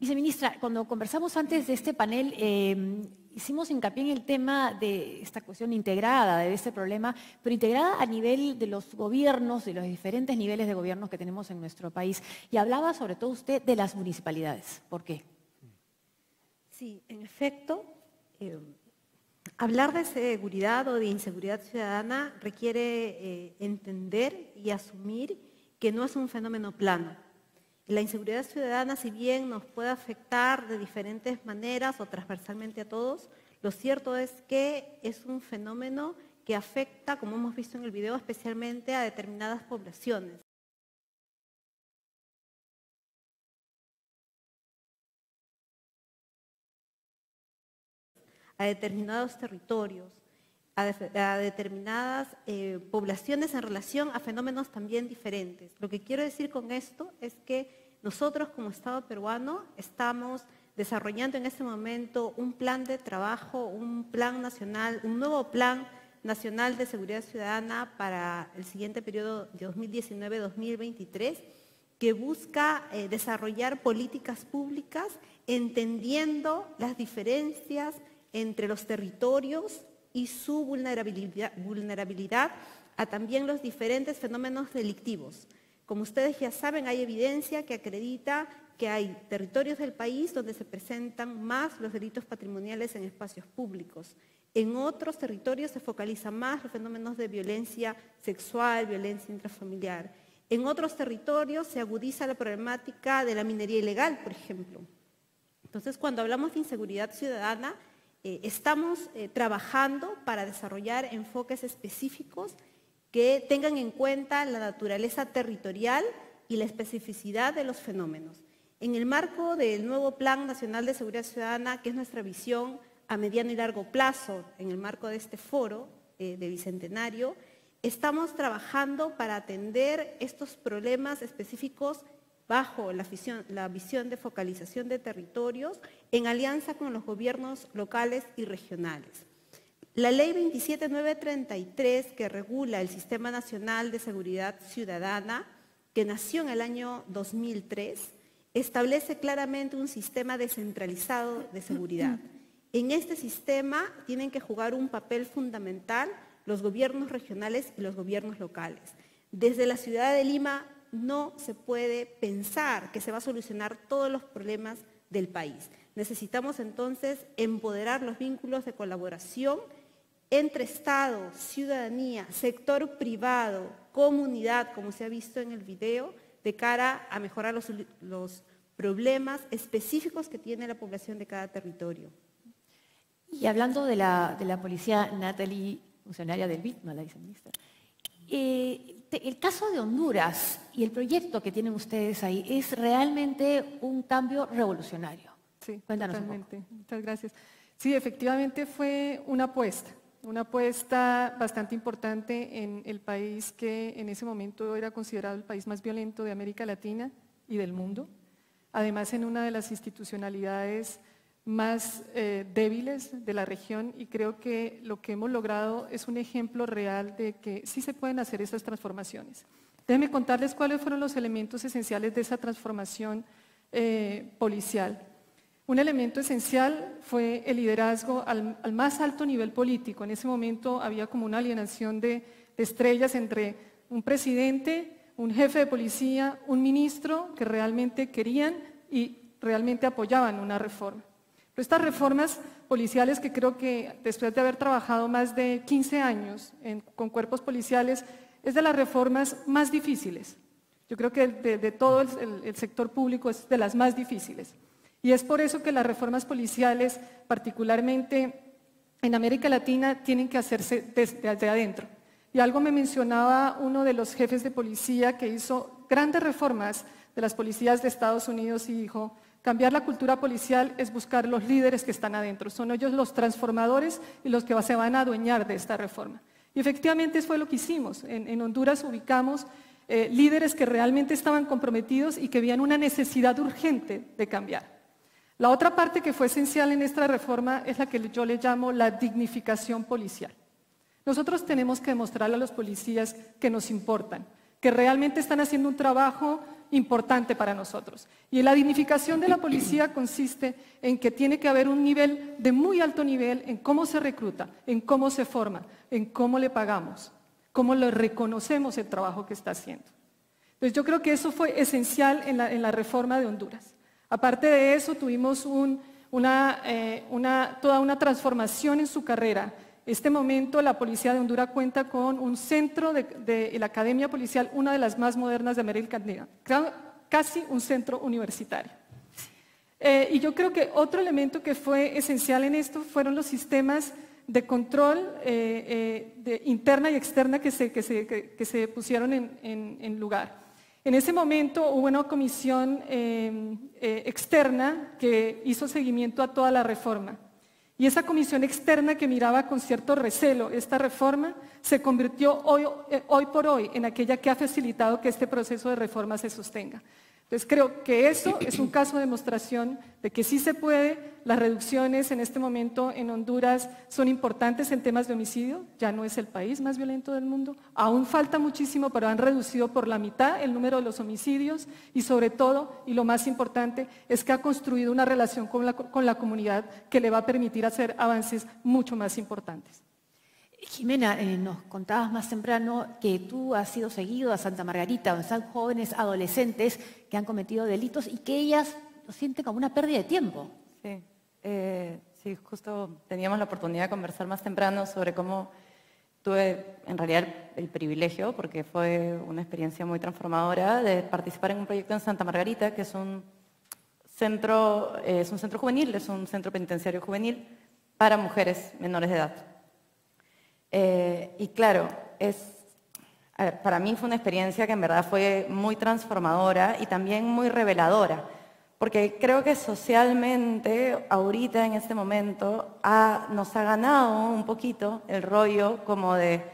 Viceministra, cuando conversamos antes de este panel, hicimos hincapié en el tema de esta cuestión integrada, de este problema, pero integrada a nivel de los gobiernos, de los diferentes niveles de gobiernos que tenemos en nuestro país. Y hablaba sobre todo usted de las municipalidades. ¿Por qué? Sí, en efecto, hablar de seguridad o de inseguridad ciudadana requiere entender y asumir que no es un fenómeno plano. La inseguridad ciudadana, si bien nos puede afectar de diferentes maneras o transversalmente a todos, lo cierto es que es un fenómeno que afecta, como hemos visto en el video, especialmente a determinadas poblaciones. A determinados territorios, a determinadas poblaciones en relación a fenómenos también diferentes. Lo que quiero decir con esto es que nosotros como Estado peruano estamos desarrollando en este momento un plan de trabajo, un plan nacional, un nuevo plan nacional de seguridad ciudadana para el siguiente periodo de 2019-2023, que busca desarrollar políticas públicas entendiendo las diferencias entre los territorios y su vulnerabilidad a también los diferentes fenómenos delictivos. Como ustedes ya saben, hay evidencia que acredita que hay territorios del país donde se presentan más los delitos patrimoniales en espacios públicos. En otros territorios se focalizan más los fenómenos de violencia sexual, violencia intrafamiliar. En otros territorios se agudiza la problemática de la minería ilegal, por ejemplo. Entonces, cuando hablamos de inseguridad ciudadana, estamos trabajando para desarrollar enfoques específicos que tengan en cuenta la naturaleza territorial y la especificidad de los fenómenos. En el marco del nuevo Plan Nacional de Seguridad Ciudadana, que es nuestra visión a mediano y largo plazo, en el marco de este foro de Bicentenario, estamos trabajando para atender estos problemas específicos bajo la visión de focalización de territorios en alianza con los gobiernos locales y regionales. La Ley 27933, que regula el Sistema Nacional de Seguridad Ciudadana, que nació en el año 2003, establece claramente un sistema descentralizado de seguridad. En este sistema tienen que jugar un papel fundamental los gobiernos regionales y los gobiernos locales. Desde la ciudad de Lima no se puede pensar que se va a solucionar todos los problemas del país. Necesitamos entonces empoderar los vínculos de colaboración entre Estado, ciudadanía, sector privado, comunidad, como se ha visto en el video, de cara a mejorar los problemas específicos que tiene la población de cada territorio. Y hablando de la policía, Natalie, funcionaria del BITMA, la viceministra, el caso de Honduras y el proyecto que tienen ustedes ahí es realmente un cambio revolucionario. Sí, cuéntanos totalmente. un poco. Muchas gracias. Sí, efectivamente fue una apuesta bastante importante en el país que en ese momento era considerado el país más violento de América Latina y del mundo. Además, en una de las institucionalidades más débiles de la región, y creo que lo que hemos logrado es un ejemplo real de que sí se pueden hacer esas transformaciones. Déjenme contarles cuáles fueron los elementos esenciales de esa transformación policial. Un elemento esencial fue el liderazgo al más alto nivel político. En ese momento había como una alienación de estrellas entre un presidente, un jefe de policía, un ministro que realmente querían y realmente apoyaban una reforma. Pero estas reformas policiales, que creo que después de haber trabajado más de 15 años con cuerpos policiales, es de las reformas más difíciles. Yo creo que de todo el sector público es de las más difíciles. Y es por eso que las reformas policiales, particularmente en América Latina, tienen que hacerse desde adentro. Y algo me mencionaba uno de los jefes de policía que hizo grandes reformas de las policías de Estados Unidos y dijo: cambiar la cultura policial es buscar los líderes que están adentro, son ellos los transformadores y los que se van a adueñar de esta reforma. Y efectivamente eso fue lo que hicimos. En Honduras ubicamos líderes que realmente estaban comprometidos y que veían una necesidad urgente de cambiar. La otra parte que fue esencial en esta reforma es la que yo le llamo la dignificación policial. Nosotros tenemos que demostrarle a los policías que nos importan, que realmente están haciendo un trabajo importante para nosotros. Y la dignificación de la policía consiste en que tiene que haber un nivel de muy alto nivel en cómo se recluta, en cómo se forma, en cómo le pagamos, cómo le reconocemos el trabajo que está haciendo. Entonces yo creo que eso fue esencial en la reforma de Honduras. Aparte de eso tuvimos toda una transformación en su carrera. En este momento la Policía de Honduras cuenta con un centro de la Academia Policial, una de las más modernas de América Latina, casi un centro universitario. Y yo creo que otro elemento que fue esencial en esto fueron los sistemas de control interna y externa que se pusieron en lugar. En ese momento hubo una comisión externa que hizo seguimiento a toda la reforma. Y esa comisión externa que miraba con cierto recelo esta reforma se convirtió hoy por hoy en aquella que ha facilitado que este proceso de reforma se sostenga. Entonces creo que eso es un caso de demostración de que sí se puede. Las reducciones en este momento en Honduras son importantes en temas de homicidio, ya no es el país más violento del mundo, aún falta muchísimo, pero han reducido por la mitad el número de los homicidios y sobre todo, y lo más importante, es que ha construido una relación con la comunidad que le va a permitir hacer avances mucho más importantes. Jimena, nos contabas más temprano que tú has sido seguido a Santa Margarita, donde están jóvenes adolescentes que han cometido delitos y que ellas lo sienten como una pérdida de tiempo. Sí, sí, justo teníamos la oportunidad de conversar más temprano sobre cómo tuve en realidad el privilegio, porque fue una experiencia muy transformadora, de participar en un proyecto en Santa Margarita, que es un centro juvenil, es un centro penitenciario juvenil para mujeres menores de edad. Y claro, para mí fue una experiencia que en verdad fue muy transformadora y también muy reveladora, porque creo que socialmente, ahorita en este momento, nos ha ganado un poquito el rollo como de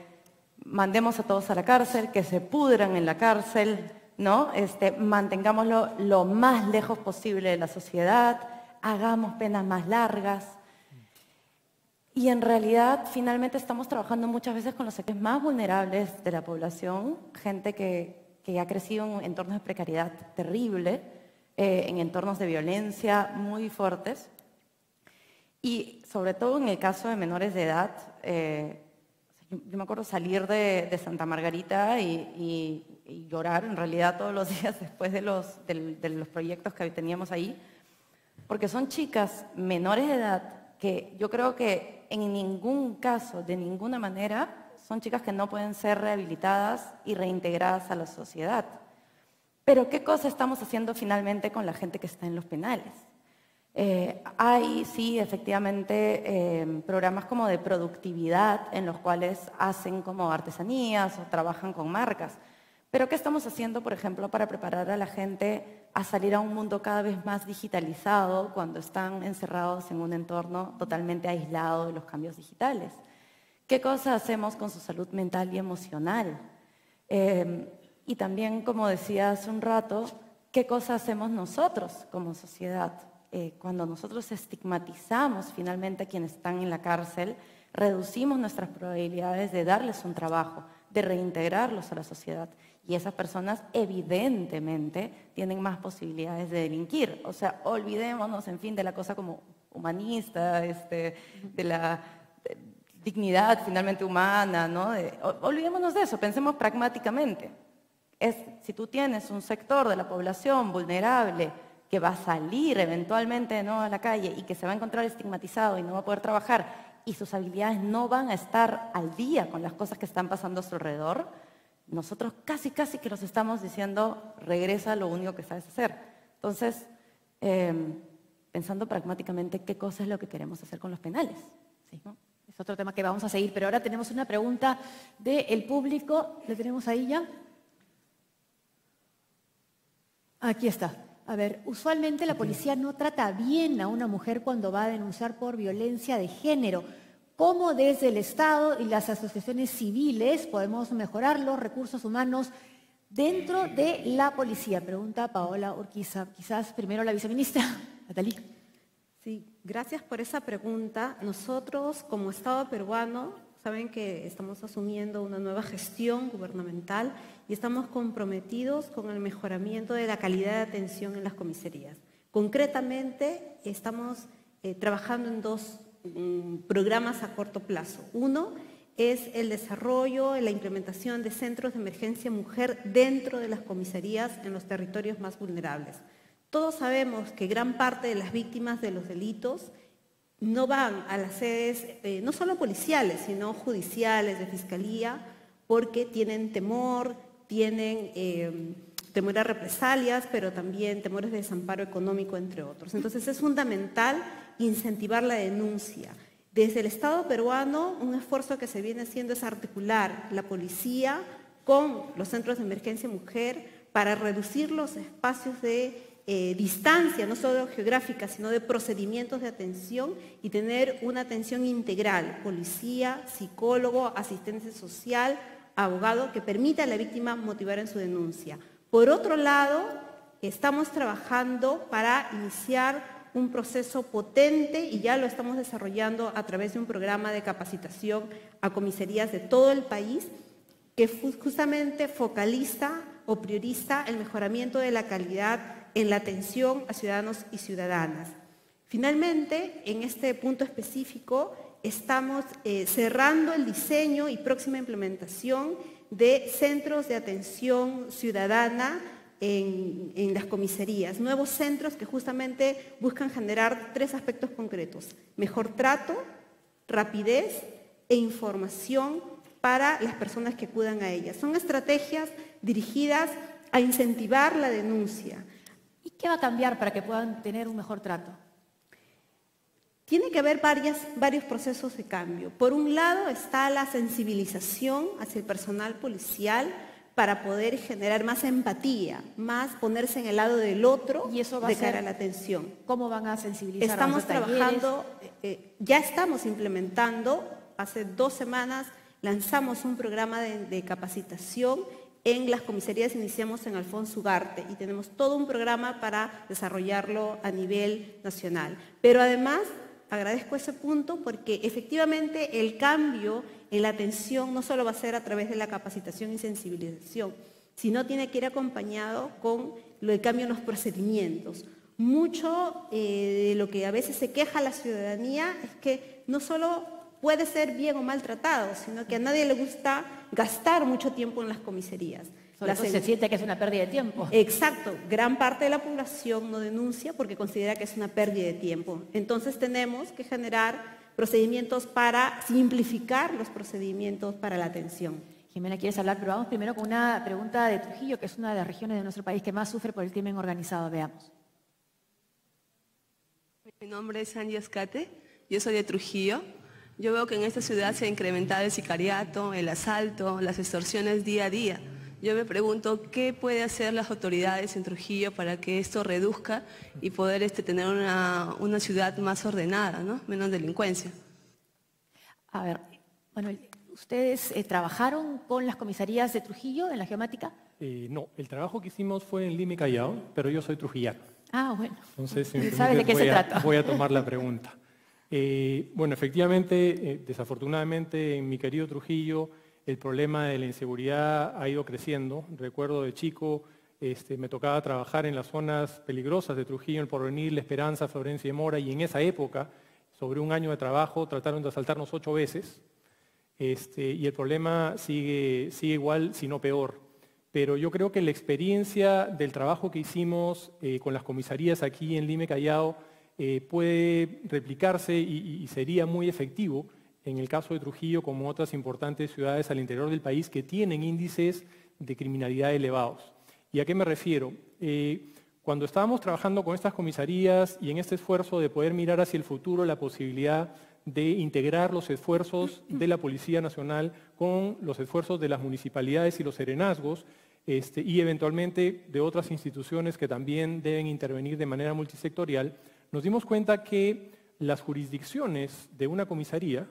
mandemos a todos a la cárcel, que se pudran en la cárcel, ¿no? Mantengámoslo lo más lejos posible de la sociedad, hagamos penas más largas. Y en realidad, finalmente estamos trabajando muchas veces con los sectores más vulnerables de la población, gente que ha crecido en entornos de precariedad terrible, en entornos de violencia muy fuertes. Y sobre todo en el caso de menores de edad, yo me acuerdo salir de Santa Margarita y llorar en realidad todos los días después de los proyectos que teníamos ahí, porque son chicas menores de edad que yo creo que en ningún caso, de ninguna manera, son chicas que no pueden ser rehabilitadas y reintegradas a la sociedad. Pero ¿qué cosa estamos haciendo finalmente con la gente que está en los penales? Hay, sí, efectivamente, programas como de productividad en los cuales hacen como artesanías o trabajan con marcas. Pero ¿qué estamos haciendo, por ejemplo, para preparar a la gente a salir a un mundo cada vez más digitalizado cuando están encerrados en un entorno totalmente aislado de los cambios digitales? ¿Qué cosas hacemos con su salud mental y emocional? Y también, como decía hace un rato, ¿qué cosas hacemos nosotros como sociedad? Cuando nosotros estigmatizamos finalmente a quienes están en la cárcel, reducimos nuestras probabilidades de darles un trabajo, de reintegrarlos a la sociedad. Y esas personas evidentemente tienen más posibilidades de delinquir. O sea, olvidémonos, en fin, de la cosa como humanista, de la dignidad finalmente humana, ¿no? Olvidémonos de eso, pensemos pragmáticamente. Si tú tienes un sector de la población vulnerable que va a salir eventualmente, ¿no?, a la calle y que se va a encontrar estigmatizado y no va a poder trabajar y sus habilidades no van a estar al día con las cosas que están pasando a su alrededor, nosotros casi que los estamos diciendo, regresa a lo único que sabes hacer. Entonces, pensando pragmáticamente qué cosa es lo que queremos hacer con los penales. ¿Sí? ¿No? Es otro tema que vamos a seguir, pero ahora tenemos una pregunta del público. ¿La tenemos ahí ya? Aquí está. A ver, usualmente la policía no trata bien a una mujer cuando va a denunciar por violencia de género. ¿Cómo desde el Estado y las asociaciones civiles podemos mejorar los recursos humanos dentro de la policía? Pregunta Paola Urquiza. Quizás primero la viceministra, Natalí. Sí, gracias por esa pregunta. Nosotros, como Estado peruano, Saben que estamos asumiendo una nueva gestión gubernamental y estamos comprometidos con el mejoramiento de la calidad de atención en las comisarías. Concretamente, estamos trabajando en dos programas a corto plazo. Uno es el desarrollo, la implementación de centros de emergencia mujer dentro de las comisarías en los territorios más vulnerables. Todos sabemos que gran parte de las víctimas de los delitos no van a las sedes, no solo policiales, sino judiciales, de fiscalía, porque tienen temor, tienen temor a represalias, pero también temores de desamparo económico, entre otros. Entonces es fundamental incentivar la denuncia. Desde el Estado peruano, un esfuerzo que se viene haciendo es articular la policía con los centros de emergencia mujer para reducir los espacios de distancia, no solo geográfica, sino de procedimientos de atención y tener una atención integral, policía, psicólogo, asistente social, abogado, que permita a la víctima motivar en su denuncia. Por otro lado, estamos trabajando para iniciar un proceso potente y ya lo estamos desarrollando a través de un programa de capacitación a comisarías de todo el país que justamente focaliza o prioriza el mejoramiento de la calidad en la atención a ciudadanos y ciudadanas. Finalmente, en este punto específico, estamos cerrando el diseño y próxima implementación de centros de atención ciudadana en las comisarías, nuevos centros que justamente buscan generar tres aspectos concretos: mejor trato, rapidez e información para las personas que acudan a ellas. Son estrategias dirigidas a incentivar la denuncia. ¿Y qué va a cambiar para que puedan tener un mejor trato? Tiene que haber varios procesos de cambio. Por un lado está la sensibilización hacia el personal policial para poder generar más empatía, más ponerse en el lado del otro ¿Y eso va de a cara ser, a la atención. ¿Cómo van a sensibilizar? Estamos ¿Van a hacer talleres? trabajando, ya estamos implementando, hace 2 semanas lanzamos un programa de capacitación en las comisarías, iniciamos en Alfonso Ugarte y tenemos todo un programa para desarrollarlo a nivel nacional. Pero además, agradezco ese punto porque efectivamente el cambio en la atención no solo va a ser a través de la capacitación y sensibilización, sino tiene que ir acompañado con el cambio en los procedimientos. Mucho de lo que a veces se queja la ciudadanía es que no solo puede ser bien o mal tratado, sino que a nadie le gusta gastar mucho tiempo en las comisarías. Sobre todo se siente que es una pérdida de tiempo. Exacto, gran parte de la población no denuncia porque considera que es una pérdida de tiempo. Entonces tenemos que generar procedimientos para simplificar los procedimientos para la atención. Jimena, ¿quieres hablar? Pero vamos primero con una pregunta de Trujillo, que es una de las regiones de nuestro país que más sufre por el crimen organizado. Veamos. Mi nombre es Angie Escate, yo soy de Trujillo. Yo veo que en esta ciudad se ha incrementado el sicariato, el asalto, las extorsiones día a día. Yo me pregunto, ¿qué puede hacer las autoridades en Trujillo para que esto reduzca y poder tener una ciudad más ordenada, ¿no? Menos delincuencia? A ver, bueno, ¿ustedes trabajaron con las comisarías de Trujillo en la geomática? No, el trabajo que hicimos fue en Lima y Callao, pero yo soy trujillano. Ah, bueno. Entonces, si me ¿Sabes de qué se trata? voy a tomar la pregunta. Bueno, efectivamente, desafortunadamente en mi querido Trujillo el problema de la inseguridad ha ido creciendo. Recuerdo de chico, me tocaba trabajar en las zonas peligrosas de Trujillo, El Porvenir, La Esperanza, Florencia y Mora, y en esa época, sobre un año de trabajo, trataron de asaltarnos 8 veces, y el problema sigue igual, si no peor. Pero yo creo que la experiencia del trabajo que hicimos con las comisarías aquí en Lima y Callao puede replicarse y sería muy efectivo en el caso de Trujillo como otras importantes ciudades al interior del país que tienen índices de criminalidad elevados. ¿Y a qué me refiero? Cuando estábamos trabajando con estas comisarías y en este esfuerzo de poder mirar hacia el futuro la posibilidad de integrar los esfuerzos de la Policía Nacional con los esfuerzos de las municipalidades y los serenazgos, y eventualmente de otras instituciones que también deben intervenir de manera multisectorial, nos dimos cuenta que las jurisdicciones de una comisaría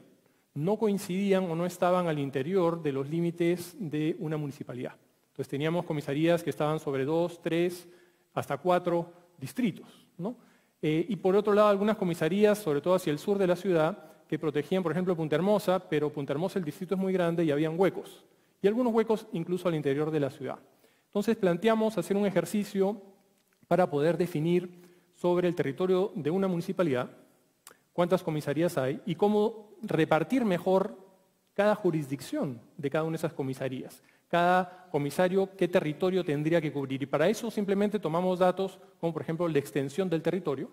no coincidían o no estaban al interior de los límites de una municipalidad. Entonces teníamos comisarías que estaban sobre 2, 3, hasta 4 distritos, ¿no? Y por otro lado, algunas comisarías, sobre todo hacia el sur de la ciudad, que que protegían, por ejemplo, Punta Hermosa, pero Punta Hermosa, el distrito es muy grande y habían huecos. Y algunos huecos incluso al interior de la ciudad. Entonces planteamos hacer un ejercicio para poder definir sobre el territorio de una municipalidad cuántas comisarías hay y cómo repartir mejor cada jurisdicción de cada una de esas comisarías. Cada comisario, qué territorio tendría que cubrir. Y para eso simplemente tomamos datos como, por ejemplo, la extensión del territorio.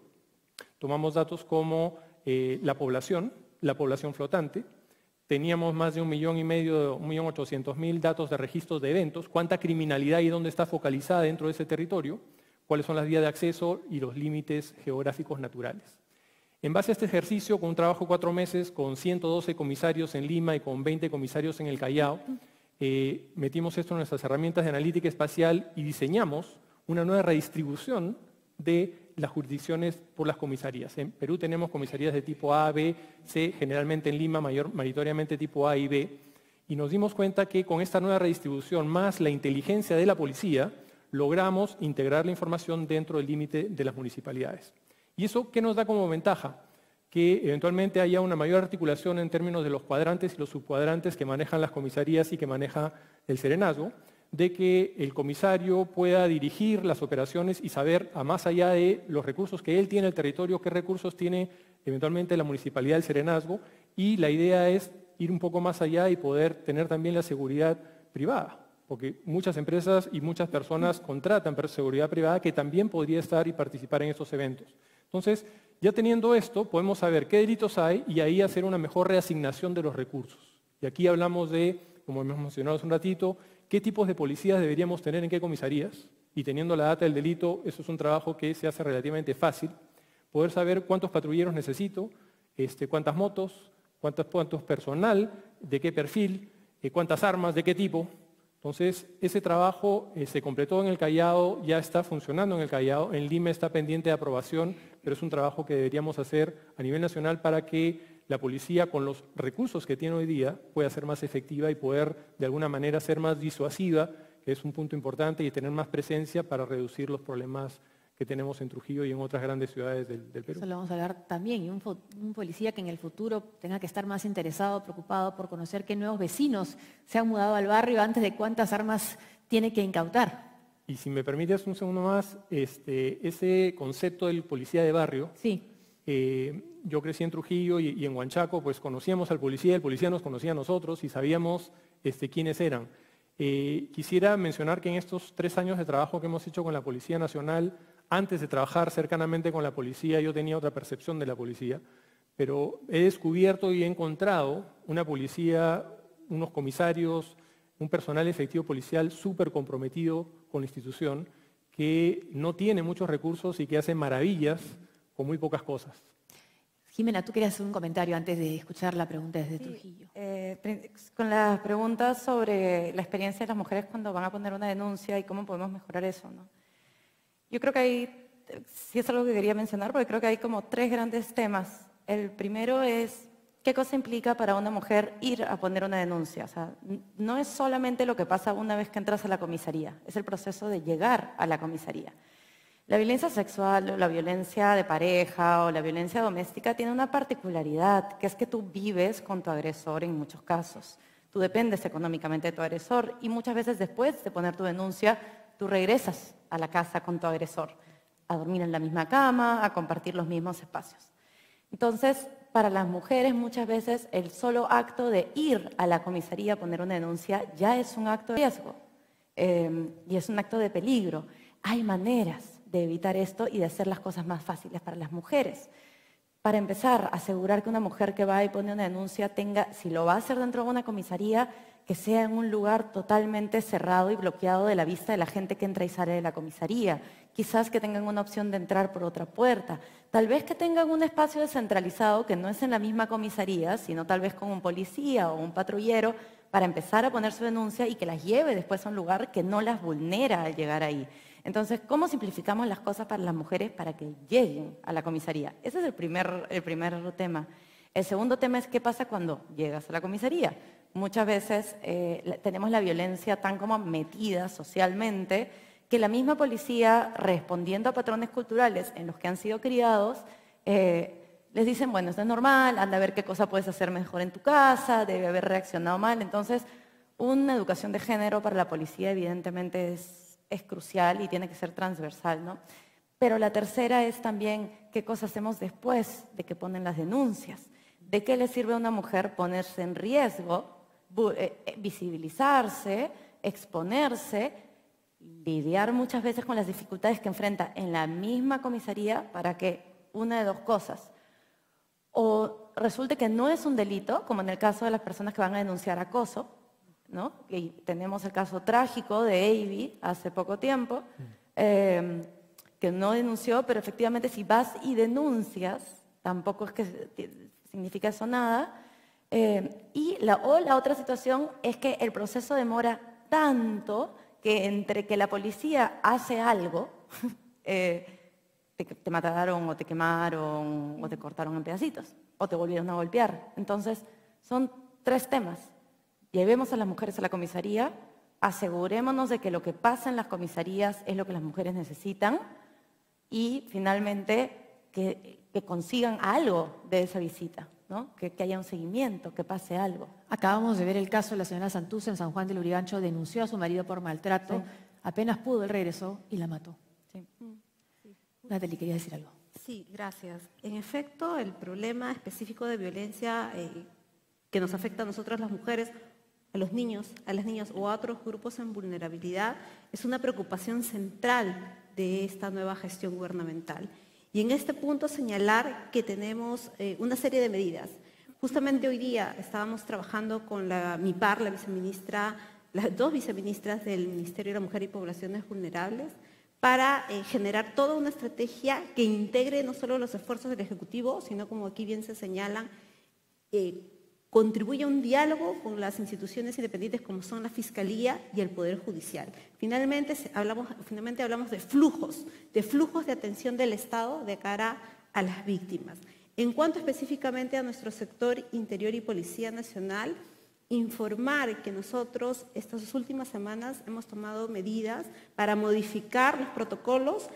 Tomamos datos como la población flotante. Teníamos más de 1.800.000 datos de registros de eventos. Cuánta criminalidad y dónde está focalizada dentro de ese territorio. Cuáles son las vías de acceso y los límites geográficos naturales. En base a este ejercicio, con un trabajo de 4 meses, con 112 comisarios en Lima y con 20 comisarios en el Callao, metimos esto en nuestras herramientas de analítica espacial y diseñamos una nueva redistribución de las jurisdicciones por las comisarías. En Perú tenemos comisarías de tipo A, B, C, generalmente en Lima mayoritariamente tipo A y B, y nos dimos cuenta que con esta nueva redistribución más la inteligencia de la policía, logramos integrar la información dentro del límite de las municipalidades. ¿Y eso qué nos da como ventaja? Que eventualmente haya una mayor articulación en términos de los cuadrantes y los subcuadrantes que manejan las comisarías y que maneja el serenazgo, de que el comisario pueda dirigir las operaciones y saber, a más allá de los recursos que él tiene el territorio, qué recursos tiene eventualmente la municipalidad del serenazgo, y la idea es ir un poco más allá y poder tener también la seguridad privada, porque muchas empresas y muchas personas contratan seguridad privada que también podría estar y participar en estos eventos. Entonces, ya teniendo esto, podemos saber qué delitos hay y ahí hacer una mejor reasignación de los recursos. Y aquí hablamos de, como hemos mencionado hace un ratito, qué tipos de policías deberíamos tener en qué comisarías. Y teniendo la data del delito, eso es un trabajo que se hace relativamente fácil. Poder saber cuántos patrulleros necesito, cuántas motos, cuántos personal, de qué perfil, cuántas armas, de qué tipo. Entonces, ese trabajo se completó en el Callao, ya está funcionando en el Callao, en Lima está pendiente de aprobación, pero es un trabajo que deberíamos hacer a nivel nacional para que la policía, con los recursos que tiene hoy día, pueda ser más efectiva y poder, de alguna manera, ser más disuasiva, que es un punto importante, y tener más presencia para reducir los problemas que tenemos en Trujillo y en otras grandes ciudades del Perú. Eso lo vamos a hablar también. Y un policía que en el futuro tenga que estar más interesado, preocupado por conocer qué nuevos vecinos se han mudado al barrio antes de cuántas armas tiene que incautar. Y si me permites un segundo más, ese concepto del policía de barrio, sí. Yo crecí en Trujillo y en Huanchaco, pues conocíamos al policía, el policía nos conocía a nosotros y sabíamos quiénes eran. Quisiera mencionar que en estos 3 años de trabajo que hemos hecho con la Policía Nacional, antes de trabajar cercanamente con la policía, yo tenía otra percepción de la policía, pero he descubierto y he encontrado una policía, unos comisarios, un personal efectivo policial súper comprometido con la institución, que no tiene muchos recursos y que hace maravillas con muy pocas cosas. Jimena, tú querías hacer un comentario antes de escuchar la pregunta desde Trujillo. Con las preguntas sobre la experiencia de las mujeres cuando van a poner una denuncia y cómo podemos mejorar eso, ¿no? Yo creo que sí es algo que quería mencionar, porque creo que hay como 3 grandes temas. El primero es qué cosa implica para una mujer ir a poner una denuncia. O sea, no es solamente lo que pasa una vez que entras a la comisaría, es el proceso de llegar a la comisaría. La violencia sexual o la violencia de pareja o la violencia doméstica tiene una particularidad, que es que tú vives con tu agresor en muchos casos. Tú dependes económicamente de tu agresor y muchas veces después de poner tu denuncia, tú regresas a la casa con tu agresor, a dormir en la misma cama, a compartir los mismos espacios. Entonces, para las mujeres muchas veces el solo acto de ir a la comisaría a poner una denuncia ya es un acto de riesgo y es un acto de peligro. Hay maneras de evitar esto y de hacer las cosas más fáciles para las mujeres. Para empezar, asegurar que una mujer que va y pone una denuncia tenga, si lo va a hacer dentro de una comisaría, que sea en un lugar totalmente cerrado y bloqueado de la vista de la gente que entra y sale de la comisaría. Quizás que tengan una opción de entrar por otra puerta. Tal vez que tengan un espacio descentralizado que no es en la misma comisaría, sino tal vez con un policía o un patrullero para empezar a poner su denuncia y que las lleve después a un lugar que no las vulnera al llegar ahí. Entonces, ¿cómo simplificamos las cosas para las mujeres para que lleguen a la comisaría? Ese es el primer tema. El segundo tema es qué pasa cuando llegas a la comisaría. Muchas veces tenemos la violencia tan como metida socialmente que la misma policía, respondiendo a patrones culturales en los que han sido criados, les dicen, bueno, esto es normal, anda a ver qué cosa puedes hacer mejor en tu casa, debe haber reaccionado mal. Entonces, una educación de género para la policía evidentemente es crucial y tiene que ser transversal, ¿no? Pero la tercera es también qué cosa hacemos después de que ponen las denuncias. ¿De qué le sirve a una mujer ponerse en riesgo, visibilizarse, exponerse, lidiar muchas veces con las dificultades que enfrenta en la misma comisaría para que una de dos cosas? O resulte que no es un delito, como en el caso de las personas que van a denunciar acoso, ¿no? Y tenemos el caso trágico de Avi hace poco tiempo, que no denunció, pero efectivamente si vas y denuncias, tampoco es que significa eso nada. Y la otra situación es que el proceso demora tanto que entre que la policía hace algo, te mataron o te quemaron o te cortaron en pedacitos o te volvieron a golpear. Entonces, son 3 temas. Llevemos a las mujeres a la comisaría, asegurémonos de que lo que pasa en las comisarías es lo que las mujeres necesitan y finalmente que consigan algo de esa visita, ¿no? Que haya un seguimiento, que pase algo. Acabamos de ver el caso de la señora Santuza en San Juan del Lurigancho, denunció a su marido por maltrato, Sí. apenas pudo, él regresó y la mató. Sí. Natalie, quería decir algo. Sí, gracias. En efecto, el problema específico de violencia que nos afecta a nosotras las mujeres, a los niños, a las niñas o a otros grupos en vulnerabilidad, es una preocupación central de esta nueva gestión gubernamental. Y en este punto señalar que tenemos una serie de medidas. Justamente hoy día estábamos trabajando con mi par, la viceministra, las 2 viceministras del Ministerio de la Mujer y Poblaciones Vulnerables, para generar toda una estrategia que integre no solo los esfuerzos del Ejecutivo, sino como aquí bien se señalan, contribuye a un diálogo con las instituciones independientes como son la Fiscalía y el Poder Judicial. Finalmente hablamos de flujos de atención del Estado de cara a las víctimas. En cuanto específicamente a nuestro sector interior y Policía Nacional, informar que nosotros estas últimas semanas hemos tomado medidas para modificar los protocolos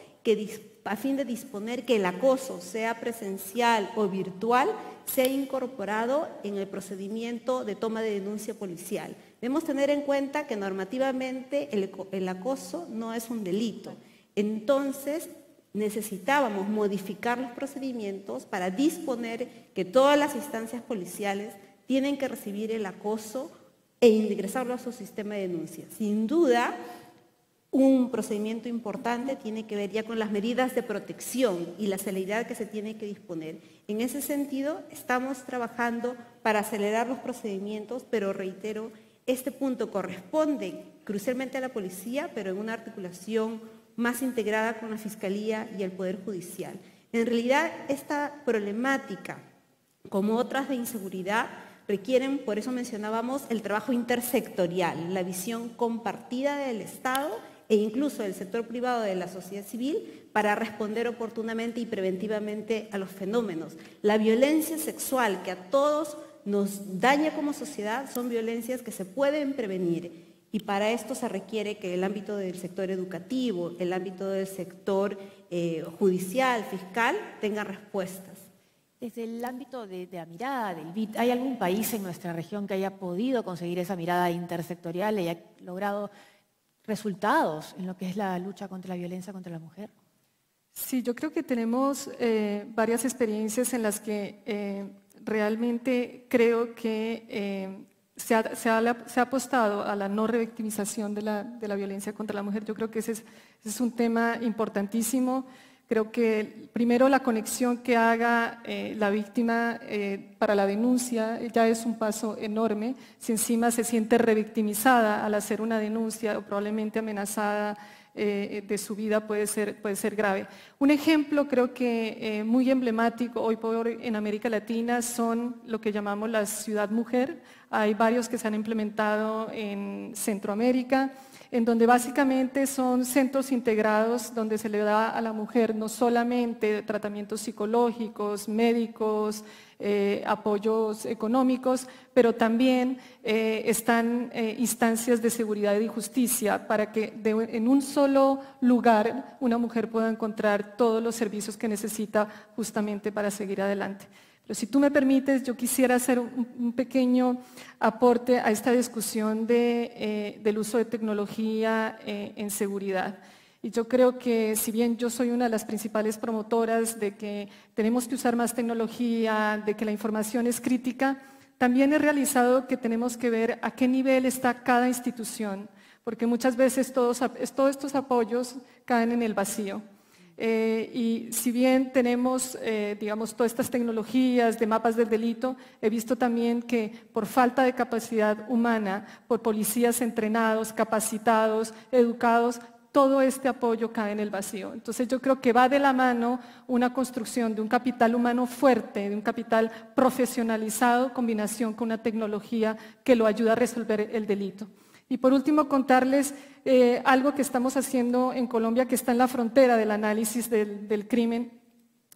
a fin de disponer que el acoso, sea presencial o virtual, sea incorporado en el procedimiento de toma de denuncia policial. Debemos tener en cuenta que normativamente el acoso no es un delito. Entonces, necesitábamos modificar los procedimientos para disponer que todas las instancias policiales tienen que recibir el acoso e ingresarlo a su sistema de denuncia. Sin duda, un procedimiento importante tiene que ver ya con las medidas de protección y la celeridad que se tiene que disponer. En ese sentido, estamos trabajando para acelerar los procedimientos, pero reitero, este punto corresponde crucialmente a la policía, pero en una articulación más integrada con la Fiscalía y el Poder Judicial. En realidad, esta problemática, como otras de inseguridad, requieren, por eso mencionábamos, el trabajo intersectorial, la visión compartida del Estado e incluso del sector privado de la sociedad civil para responder oportunamente y preventivamente a los fenómenos. La violencia sexual que a todos nos daña como sociedad son violencias que se pueden prevenir y para esto se requiere que el ámbito del sector educativo, el ámbito del sector judicial, fiscal, tenga respuestas. Desde el ámbito de la mirada del BID, ¿hay algún país en nuestra región que haya podido conseguir esa mirada intersectorial y haya logrado resultados en lo que es la lucha contra la violencia contra la mujer? Sí, yo creo que tenemos varias experiencias en las que realmente creo que se ha apostado a la no revictimización de la violencia contra la mujer. Yo creo que ese es un tema importantísimo. Creo que primero la conexión que haga la víctima para la denuncia ya es un paso enorme. Si encima se siente revictimizada al hacer una denuncia o probablemente amenazada de su vida puede ser grave. Un ejemplo creo que muy emblemático hoy por hoy en América Latina son lo que llamamos la ciudad mujer. Hay varios que se han implementado en Centroamérica. en donde básicamente son centros integrados donde se le da a la mujer no solamente tratamientos psicológicos, médicos, apoyos económicos, pero también están instancias de seguridad y justicia para que en un solo lugar una mujer pueda encontrar todos los servicios que necesita justamente para seguir adelante. Pero si tú me permites, yo quisiera hacer un pequeño aporte a esta discusión del uso de tecnología en seguridad. Y yo creo que si bien yo soy una de las principales promotoras de que tenemos que usar más tecnología, de que la información es crítica, también he realizado que tenemos que ver a qué nivel está cada institución, porque muchas veces todos estos apoyos caen en el vacío. Y si bien tenemos, digamos, todas estas tecnologías de mapas del delito, he visto también que por falta de capacidad humana, por policías entrenados, capacitados, educados, todo este apoyo cae en el vacío. Entonces yo creo que va de la mano una construcción de un capital humano fuerte, de un capital profesionalizado, en combinación con una tecnología que lo ayuda a resolver el delito. Y por último, contarles algo que estamos haciendo en Colombia que está en la frontera del análisis del crimen,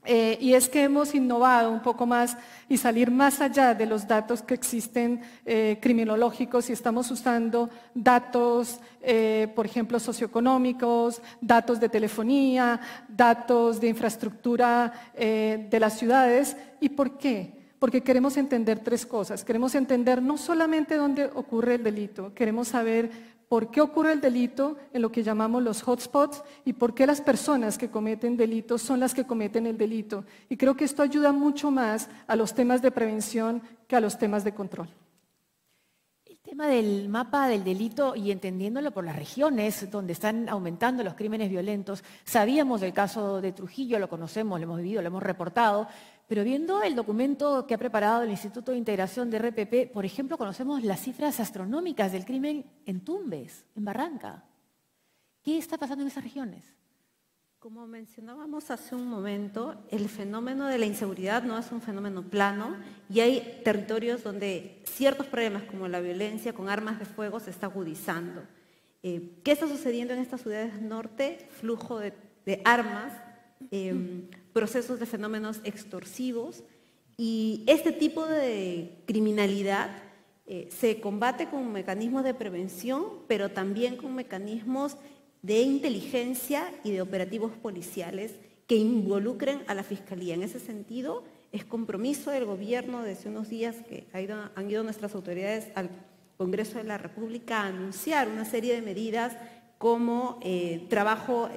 y es que hemos innovado un poco más y salir más allá de los datos que existen criminológicos y estamos usando datos, por ejemplo, socioeconómicos, datos de telefonía, datos de infraestructura de las ciudades. ¿Y por qué? Porque queremos entender tres cosas. Queremos entender no solamente dónde ocurre el delito, queremos saber por qué ocurre el delito en lo que llamamos los hotspots y por qué las personas que cometen delitos son las que cometen el delito. Y creo que esto ayuda mucho más a los temas de prevención que a los temas de control. El tema del mapa del delito y entendiéndolo por las regiones donde están aumentando los crímenes violentos, sabíamos del caso de Trujillo, lo conocemos, lo hemos vivido, lo hemos reportado, pero viendo el documento que ha preparado el Instituto de Integración de RPP, por ejemplo, conocemos las cifras astronómicas del crimen en Tumbes, en Barranca. ¿Qué está pasando en esas regiones? Como mencionábamos hace un momento, el fenómeno de la inseguridad no es un fenómeno plano y hay territorios donde ciertos problemas como la violencia con armas de fuego se está agudizando. ¿Qué está sucediendo en estas ciudades norte? Flujo de armas, procesos de fenómenos extorsivos y este tipo de criminalidad se combate con mecanismos de prevención, pero también con mecanismos de inteligencia y de operativos policiales que involucren a la Fiscalía. En ese sentido, es compromiso del gobierno desde unos días que han ido nuestras autoridades al Congreso de la República a anunciar una serie de medidas como trabajo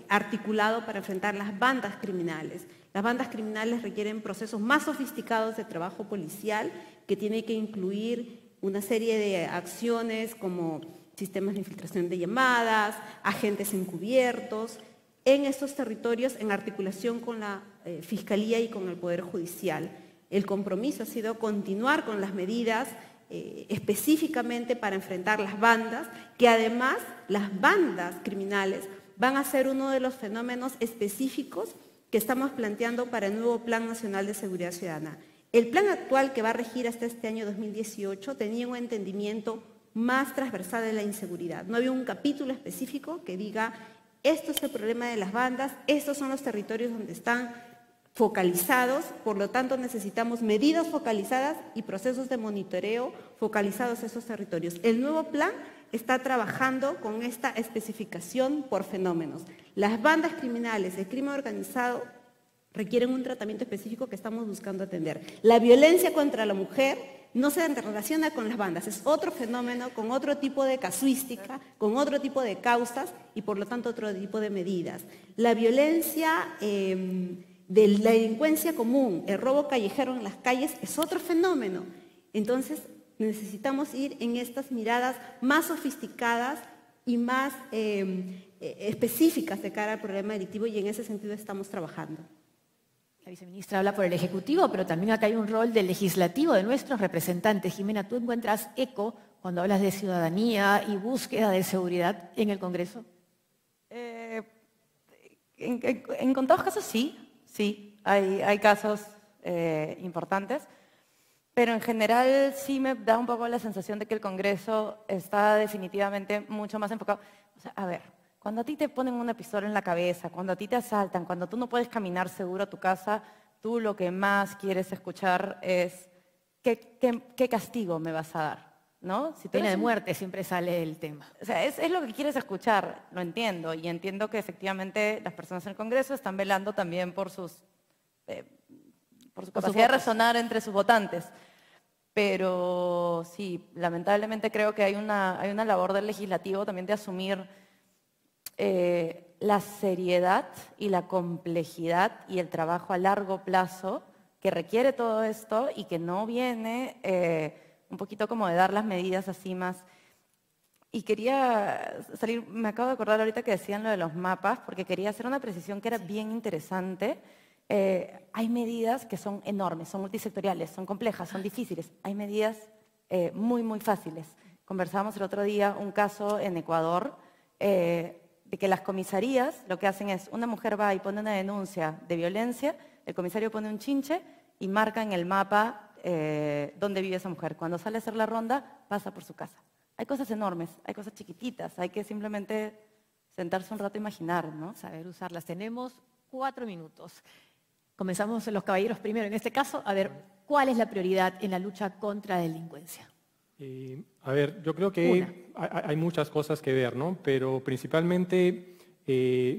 articulado para enfrentar las bandas criminales. Las bandas criminales requieren procesos más sofisticados de trabajo policial que tiene que incluir una serie de acciones como sistemas de infiltración de llamadas, agentes encubiertos, en estos territorios en articulación con la Fiscalía y con el Poder Judicial. El compromiso ha sido continuar con las medidas específicamente para enfrentar las bandas, que además las bandas criminales van a ser uno de los fenómenos específicos que estamos planteando para el nuevo Plan Nacional de Seguridad Ciudadana. El plan actual que va a regir hasta este año 2018 tenía un entendimiento más transversal de la inseguridad. No había un capítulo específico que diga, esto es el problema de las bandas, estos son los territorios donde están focalizados, por lo tanto necesitamos medidas focalizadas y procesos de monitoreo focalizados a esos territorios. El nuevo plan está trabajando con esta especificación por fenómenos. Las bandas criminales, el crimen organizado, requieren un tratamiento específico que estamos buscando atender. La violencia contra la mujer no se relaciona con las bandas, es otro fenómeno con otro tipo de casuística, con otro tipo de causas y por lo tanto otro tipo de medidas. La violencia de la delincuencia común, el robo callejero en las calles es otro fenómeno. Entonces necesitamos ir en estas miradas más sofisticadas y más específicas de cara al problema delictivo y en ese sentido estamos trabajando. La viceministra habla por el Ejecutivo, pero también acá hay un rol del Legislativo, de nuestros representantes. Jimena, ¿tú encuentras eco cuando hablas de ciudadanía y búsqueda de seguridad en el Congreso? En contados casos sí, hay casos importantes, Pero en general sí me da un poco la sensación de que el Congreso está definitivamente mucho más enfocado. O sea, a ver, cuando a ti te ponen una pistola en la cabeza, cuando a ti te asaltan, cuando tú no puedes caminar seguro a tu casa, tú lo que más quieres escuchar es ¿qué castigo me vas a dar? ¿No? Si Pena de muerte siempre sale el tema. O sea, es lo que quieres escuchar, lo entiendo. Y entiendo que efectivamente las personas en el Congreso están velando también por su capacidad de resonar entre sus votantes. Pero sí, lamentablemente creo que hay una labor del legislativo también de asumir la seriedad y la complejidad y el trabajo a largo plazo que requiere todo esto y que no viene un poquito como de dar las medidas así más. Y quería salir, me acabo de acordar ahorita que decían lo de los mapas, porque quería hacer una precisión que era bien interesante. Hay medidas que son enormes, son multisectoriales, son complejas, son difíciles. Hay medidas muy, muy fáciles. Conversábamos el otro día un caso en Ecuador de que las comisarías lo que hacen es, una mujer va y pone una denuncia de violencia, el comisario pone un chinche y marca en el mapa dónde vive esa mujer. Cuando sale a hacer la ronda, pasa por su casa. Hay cosas enormes, hay cosas chiquititas, hay que simplemente sentarse un rato a imaginar, ¿no? Saber usarlas. Tenemos 4 minutos. Comenzamos los caballeros primero. En este caso, a ver, ¿cuál es la prioridad en la lucha contra la delincuencia? A ver, yo creo que hay muchas cosas que ver, ¿no? Pero principalmente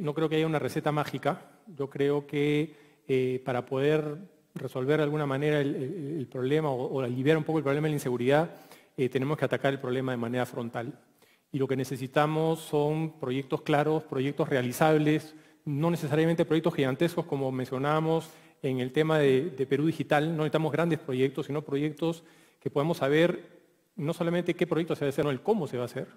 no creo que haya una receta mágica. Yo creo que para poder resolver de alguna manera el problema o aliviar un poco el problema de la inseguridad, tenemos que atacar el problema de manera frontal. Y lo que necesitamos son proyectos claros, proyectos realizables, no necesariamente proyectos gigantescos como mencionábamos en el tema de Perú Digital. No necesitamos grandes proyectos, sino proyectos que podamos saber no solamente qué proyecto se va a hacer, sino el cómo se va a hacer,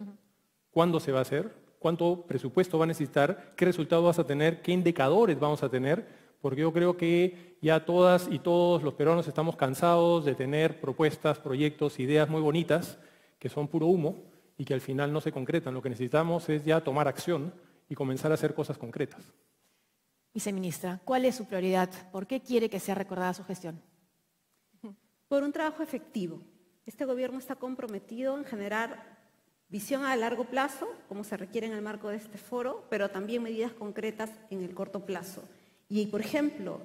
cuándo se va a hacer, cuánto presupuesto va a necesitar, qué resultados vas a tener, qué indicadores vamos a tener, porque yo creo que ya todas y todos los peruanos estamos cansados de tener propuestas, proyectos, ideas muy bonitas que son puro humo y que al final no se concretan. Lo que necesitamos es ya tomar acción y comenzar a hacer cosas concretas. Viceministra, ¿cuál es su prioridad? ¿Por qué quiere que sea recordada su gestión? Por un trabajo efectivo. Este gobierno está comprometido en generar visión a largo plazo, como se requiere en el marco de este foro, pero también medidas concretas en el corto plazo. Y, por ejemplo,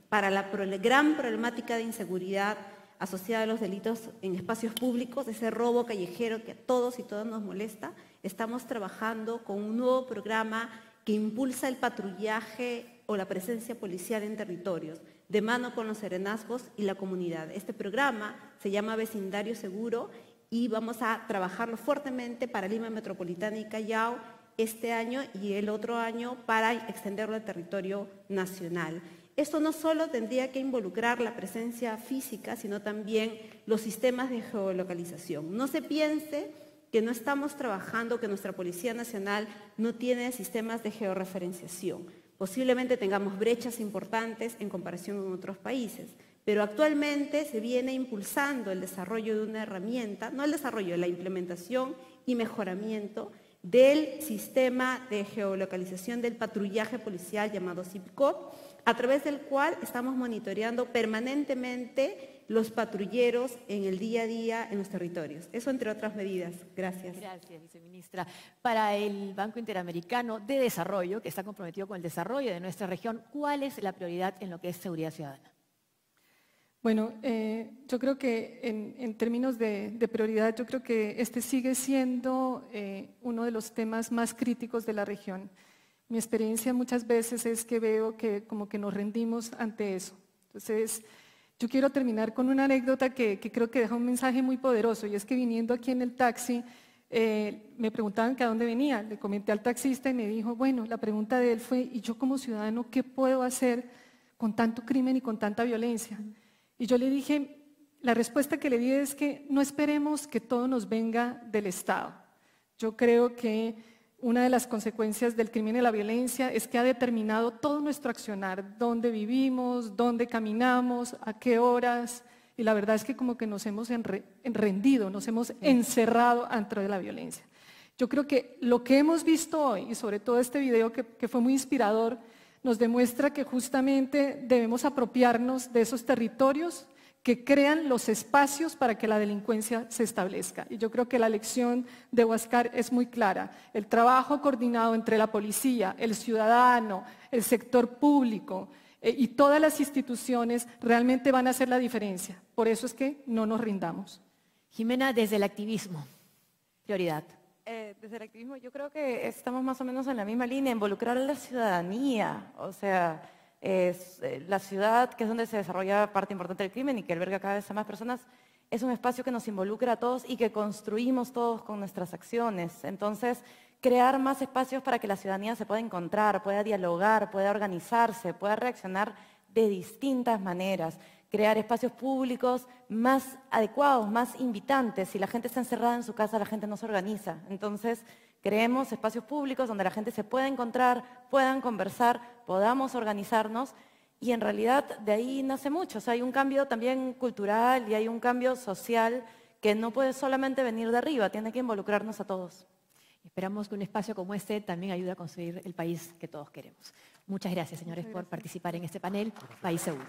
para la gran problemática de inseguridad asociada a los delitos en espacios públicos, ese robo callejero que a todos y todas nos molesta, estamos trabajando con un nuevo programa que impulsa el patrullaje o la presencia policial en territorios, de mano con los serenazgos y la comunidad. Este programa se llama Vecindario Seguro y vamos a trabajarlo fuertemente para Lima Metropolitana y Callao este año y el otro año para extenderlo al territorio nacional. Esto no solo tendría que involucrar la presencia física, sino también los sistemas de geolocalización. No se piense que no estamos trabajando, que nuestra Policía Nacional no tiene sistemas de georreferenciación. Posiblemente tengamos brechas importantes en comparación con otros países, pero actualmente se viene impulsando el desarrollo de una herramienta, no el desarrollo, la implementación y mejoramiento del sistema de geolocalización del patrullaje policial llamado ZipCop, a través del cual estamos monitoreando permanentemente los patrulleros en el día a día en los territorios. Eso entre otras medidas. Gracias. Gracias, viceministra. Para el Banco Interamericano de Desarrollo, que está comprometido con el desarrollo de nuestra región, ¿cuál es la prioridad en lo que es seguridad ciudadana? Bueno, yo creo que en términos de prioridad, yo creo que este sigue siendo uno de los temas más críticos de la región. Mi experiencia muchas veces es que veo que como que nos rendimos ante eso. Entonces, yo quiero terminar con una anécdota que creo que deja un mensaje muy poderoso, y es que viniendo aquí en el taxi, me preguntaban que a dónde venía. Le comenté al taxista y me dijo, bueno, la pregunta de él fue, ¿y yo como ciudadano qué puedo hacer con tanto crimen y con tanta violencia? Y yo le dije, la respuesta que le di es que no esperemos que todo nos venga del Estado. Yo creo que una de las consecuencias del crimen y la violencia es que ha determinado todo nuestro accionar, dónde vivimos, dónde caminamos, a qué horas, y la verdad es que como que nos hemos rendido, nos hemos encerrado dentro de la violencia. Yo creo que lo que hemos visto hoy, y sobre todo este video que fue muy inspirador, nos demuestra que justamente debemos apropiarnos de esos territorios que crean los espacios para que la delincuencia se establezca. Y yo creo que la lección de Huáscar es muy clara. El trabajo coordinado entre la policía, el ciudadano, el sector público y todas las instituciones realmente van a hacer la diferencia. Por eso es que no nos rindamos. Jimena, desde el activismo, prioridad. Desde el activismo yo creo que estamos más o menos en la misma línea, involucrar a la ciudadanía, o sea, la ciudad, que es donde se desarrolla parte importante del crimen y que alberga cada vez a más personas, es un espacio que nos involucra a todos y que construimos todos con nuestras acciones. Entonces, crear más espacios para que la ciudadanía se pueda encontrar, pueda dialogar, pueda organizarse, pueda reaccionar de distintas maneras. Crear espacios públicos más adecuados, más invitantes. Si la gente está encerrada en su casa, la gente no se organiza. Entonces, creemos espacios públicos donde la gente se pueda encontrar, puedan conversar, podamos organizarnos y en realidad de ahí nace mucho. O sea, hay un cambio también cultural y hay un cambio social que no puede solamente venir de arriba, tiene que involucrarnos a todos. Esperamos que un espacio como este también ayude a construir el país que todos queremos. Muchas gracias, señores, por participar en este panel País Seguro.